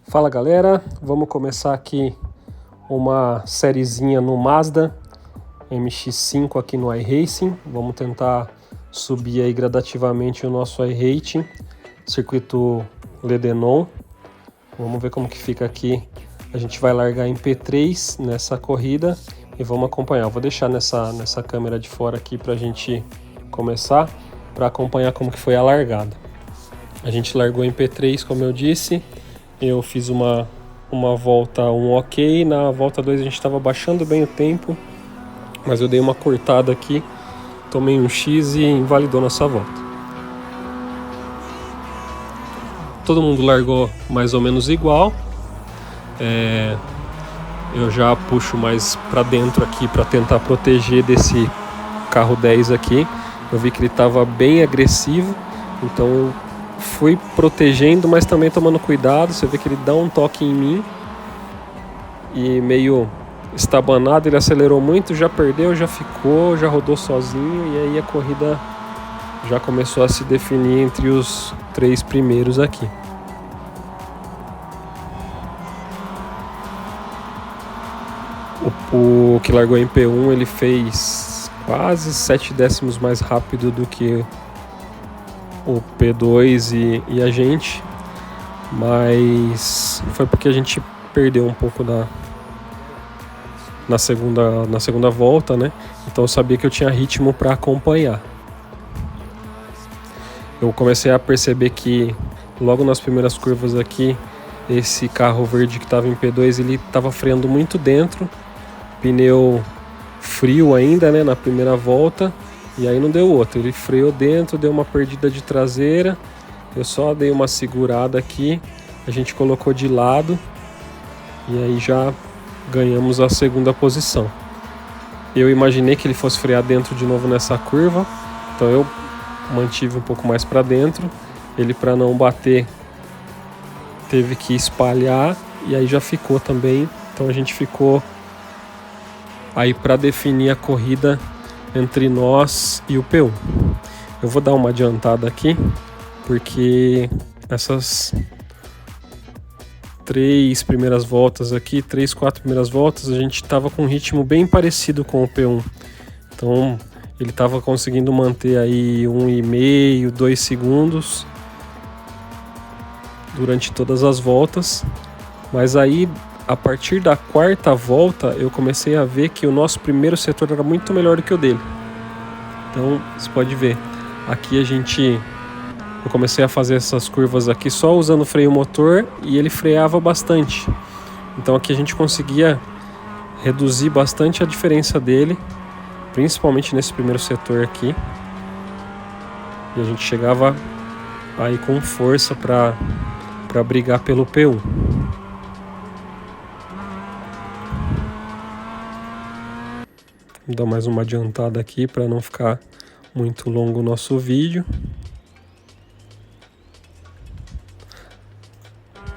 Fala galera, vamos começar aqui uma sériezinha no Mazda MX-5 aqui no iRacing. Vamos tentar subir aí gradativamente o nosso iRating, circuito Le Denon. Vamos ver como que fica aqui. A gente vai largar em P3 nessa corrida e vamos acompanhar. Eu vou deixar nessa câmera de fora aqui para a gente começar, para acompanhar como que foi a largada. A gente largou em P3, como eu disse. Eu fiz uma volta ok, na volta 2 a gente estava baixando bem o tempo, mas eu dei uma cortada aqui, tomei um X e invalidou nossa volta. Todo mundo largou mais ou menos igual. Eu já puxo mais para dentro aqui para tentar proteger desse carro 10 aqui. Eu vi que ele estava bem agressivo, então eu fui protegendo, mas também tomando cuidado. Você vê que ele dá um toque em mim e meio estabanado, ele acelerou muito, já perdeu, já ficou, já rodou sozinho, e aí a corrida já começou a se definir entre os 3 primeiros aqui. O que largou em P1 ele fez quase 7 décimos mais rápido do que o P2 e a gente, mas foi porque a gente perdeu um pouco na segunda volta, né? Então eu sabia que eu tinha ritmo para acompanhar. Eu comecei a perceber que logo nas primeiras curvas aqui, esse carro verde que estava em P2, ele estava freando muito dentro, pneu frio ainda, né, na primeira volta. E aí não deu outro, ele freou dentro, deu uma perdida de traseira, eu só dei uma segurada aqui, a gente colocou de lado e aí já ganhamos a segunda posição. Eu imaginei que ele fosse frear dentro de novo nessa curva, então eu mantive um pouco mais para dentro, ele, para não bater, teve que espalhar e aí já ficou também. Então a gente ficou aí para definir a corrida entre nós e o P1. Eu vou dar uma adiantada aqui, porque essas 3 primeiras voltas aqui, 3, 4 primeiras voltas, a gente estava com um ritmo bem parecido com o P1. Então ele estava conseguindo manter aí 1,5, 2 segundos durante todas as voltas, mas aí a partir da 4ª volta eu comecei a ver que o nosso primeiro setor era muito melhor do que o dele. Então você pode ver, aqui eu comecei a fazer essas curvas aqui só usando freio motor e ele freava bastante. Então aqui a gente conseguia reduzir bastante a diferença dele, principalmente nesse primeiro setor aqui. E a gente chegava aí com força para brigar pelo P1. Vou dar mais uma adiantada aqui para não ficar muito longo o nosso vídeo.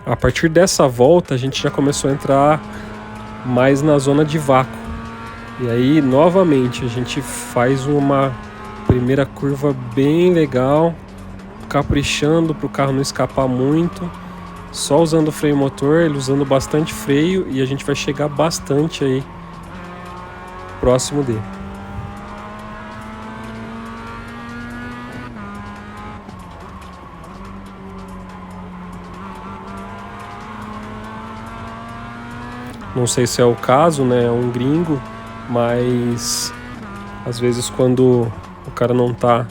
A partir dessa volta a gente já começou a entrar mais na zona de vácuo. E aí novamente a gente faz uma primeira curva bem legal, caprichando para o carro não escapar muito, só usando o freio motor, ele usando bastante freio, e a gente vai chegar bastante aí próximo dele. Não sei se é o caso, né? É um gringo, mas às vezes quando o cara não tá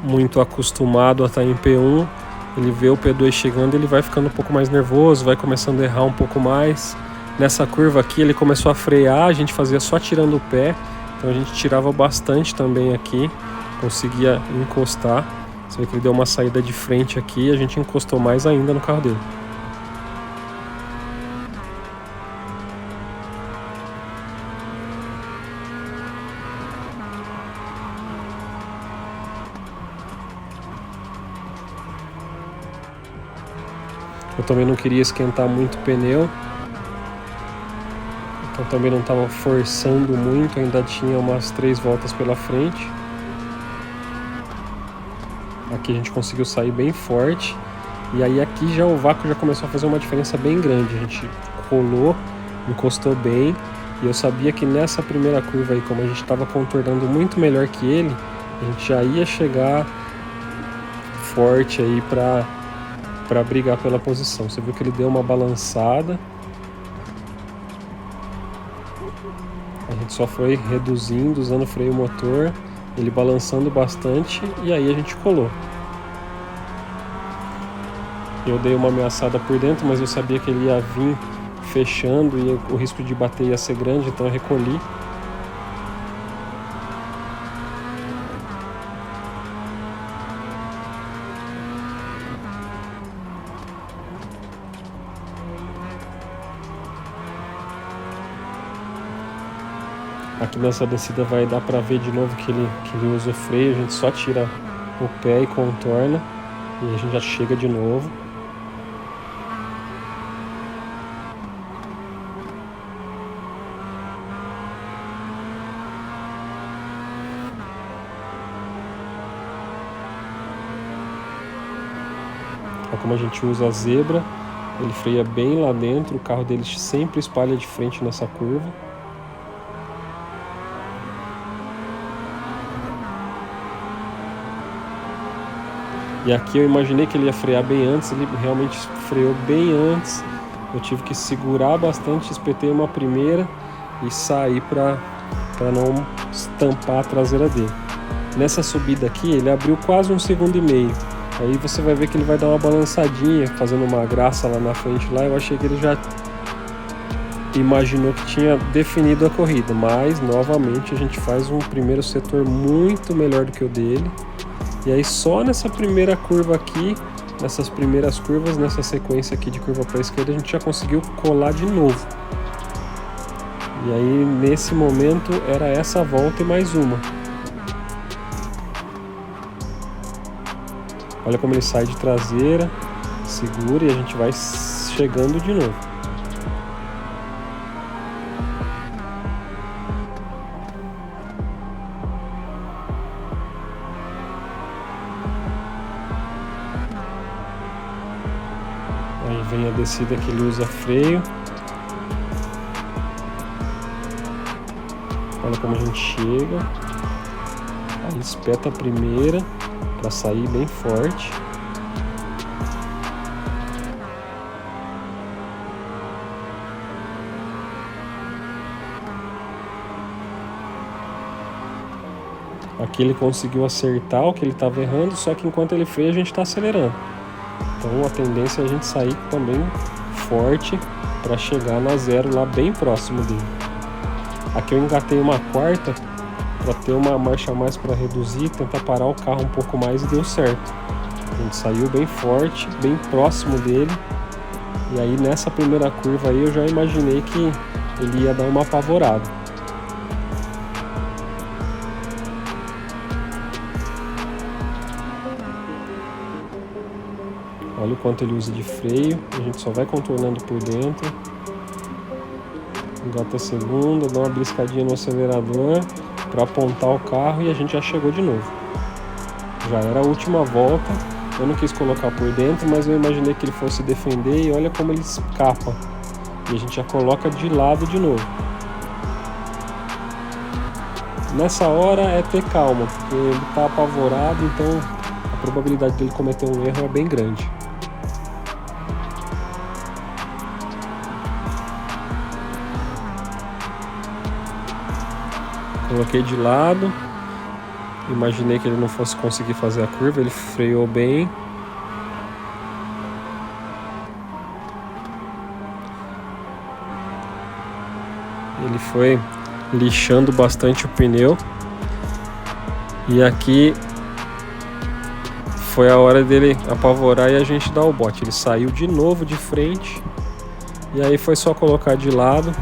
muito acostumado a estar em P1, ele vê o P2 chegando, ele vai ficando um pouco mais nervoso, vai começando a errar um pouco mais. Nessa curva aqui ele começou a frear, a gente fazia só tirando o pé, então a gente tirava bastante também aqui, conseguia encostar. Você vê que ele deu uma saída de frente aqui e a gente encostou mais ainda no carro dele. Eu também não queria esquentar muito o pneu, então também não estava forçando muito, ainda tinha umas 3 voltas pela frente. Aqui a gente conseguiu sair bem forte E aí aqui já o vácuo já começou a fazer uma diferença bem grande. A gente colou, encostou bem, e eu sabia que nessa primeira curva aí, como a gente estava contornando muito melhor que ele, a gente já ia chegar forte aí para brigar pela posição. Você viu que ele deu uma balançada. A gente só foi reduzindo, usando freio motor, ele balançando bastante, e aí a gente colou. Eu dei uma ameaçada por dentro, mas eu sabia que ele ia vir fechando e o risco de bater ia ser grande, então eu recolhi. Aqui nessa descida vai dar para ver de novo que ele usa o freio, a gente só tira o pé e contorna e a gente já chega de novo. Olha como a gente usa a zebra, ele freia bem lá dentro, o carro dele sempre espalha de frente nessa curva. E aqui eu imaginei que ele ia frear bem antes, ele realmente freou bem antes. Eu tive que segurar bastante, espetei uma primeira e sair para não estampar a traseira dele. Nessa subida aqui ele abriu quase 1,5 segundos. Aí você vai ver que ele vai dar uma balançadinha, fazendo uma graça lá na frente. Lá eu achei que ele já imaginou que tinha definido a corrida, mas novamente a gente faz um primeiro setor muito melhor do que o dele. E aí só nessa primeira curva aqui, nessas primeiras curvas, nessa sequência aqui de curva para a esquerda, a gente já conseguiu colar de novo. E aí nesse momento era essa volta e mais uma. Olha como ele sai de traseira, segura e a gente vai chegando de novo. Aí vem a descida que ele usa freio. Olha como a gente chega. Aí espeta a primeira para sair bem forte. Aqui ele conseguiu acertar o que ele estava errando, só que enquanto ele freia a gente está acelerando. Então a tendência é a gente sair também forte para chegar na zero lá bem próximo dele. Aqui eu engatei uma quarta para ter uma marcha a mais para reduzir, tentar parar o carro um pouco mais e deu certo. A gente saiu bem forte, bem próximo dele. E aí nessa primeira curva aí eu já imaginei que ele ia dar uma apavorada. Olha o quanto ele usa de freio, a gente só vai contornando por dentro. Engata a segunda, dá uma briscadinha no acelerador para apontar o carro e a gente já chegou de novo. Já era a última volta, eu não quis colocar por dentro, mas eu imaginei que ele fosse defender e olha como ele escapa. E a gente já coloca de lado de novo. Nessa hora é ter calma, porque ele está apavorado, então a probabilidade dele cometer um erro é bem grande. Coloquei de lado, imaginei que ele não fosse conseguir fazer a curva, ele freou bem. Ele foi lixando bastante o pneu. E aqui foi a hora dele apavorar e a gente dar o bote. Ele saiu de novo de frente. E aí foi só colocar de lado.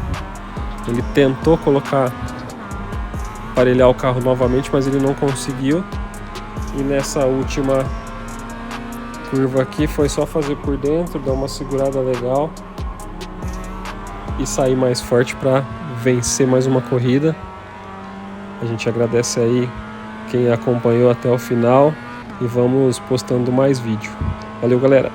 Ele tentou aparelhar o carro novamente, mas ele não conseguiu. E nessa última curva aqui foi só fazer por dentro, dar uma segurada legal e sair mais forte para vencer mais uma corrida. A gente agradece aí quem acompanhou até o final e vamos postando mais vídeo. Valeu, galera!